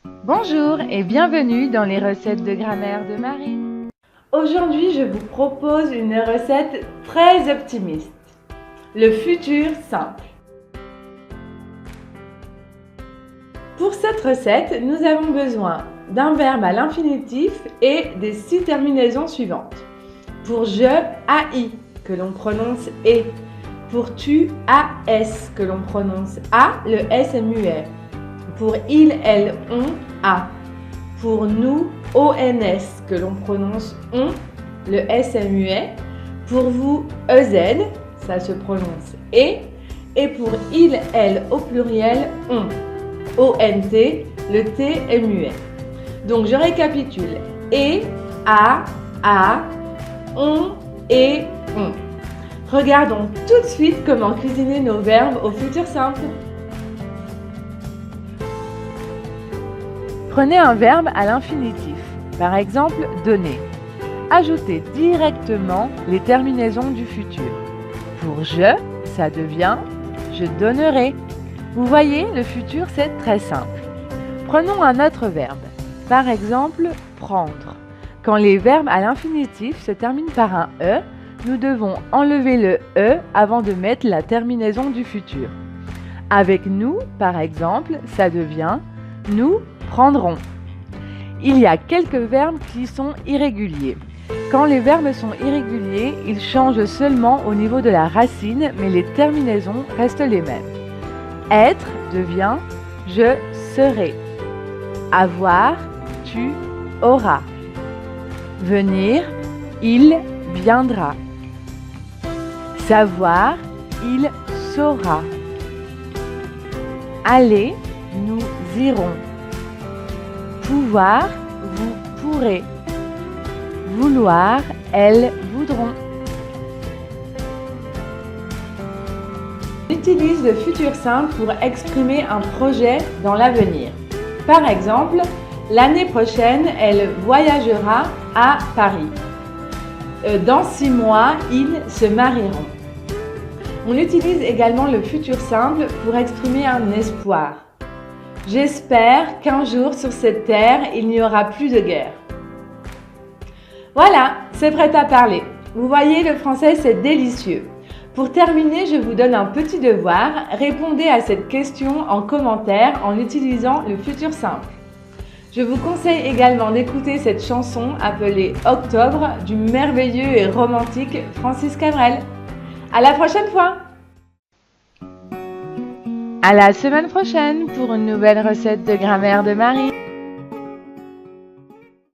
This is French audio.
Bonjour et bienvenue dans les recettes de grammaire de Marie. Aujourd'hui, je vous propose une recette très optimiste. Le futur simple. Pour cette recette, nous avons besoin d'un verbe à l'infinitif et des 6 terminaisons suivantes. Pour je, AI, que l'on prononce et. Pour tu, AS, que l'on prononce A, le S est muet. Pour il, elle, on, A. Pour nous, ONS, que l'on prononce on, le S est muet. Pour vous, EZ, ça se prononce et. Et pour il, elle, au pluriel, on, ONT, le T est muet. Donc je récapitule. Et, A, on et on. Regardons tout de suite comment cuisiner nos verbes au futur simple. Prenez un verbe à l'infinitif, par exemple donner. Ajoutez directement les terminaisons du futur. Pour je, ça devient je donnerai. Vous voyez, le futur c'est très simple. Prenons un autre verbe, par exemple prendre. Quand les verbes à l'infinitif se terminent par un E, nous devons enlever le E avant de mettre la terminaison du futur. Avec nous, par exemple, ça devient nous prendrons. Il y a quelques verbes qui sont irréguliers. Quand les verbes sont irréguliers, ils changent seulement au niveau de la racine, mais les terminaisons restent les mêmes. Être devient je serai. Avoir, tu auras. Venir, il viendra. Savoir, il saura. Aller, nous irons. Pouvoir, vous pourrez. Vouloir, elles voudront. On utilise le futur simple pour exprimer un projet dans l'avenir. Par exemple, l'année prochaine, elle voyagera à Paris. Dans 6 mois, ils se marieront. On utilise également le futur simple pour exprimer un espoir. J'espère qu'un jour sur cette terre, il n'y aura plus de guerre. Voilà, c'est prêt à parler. Vous voyez, le français, c'est délicieux. Pour terminer, je vous donne un petit devoir. Répondez à cette question en commentaire en utilisant le futur simple. Je vous conseille également d'écouter cette chanson appelée Octobre du merveilleux et romantique Francis Cabrel. À la prochaine fois! À la semaine prochaine pour une nouvelle recette de grammaire de Marie.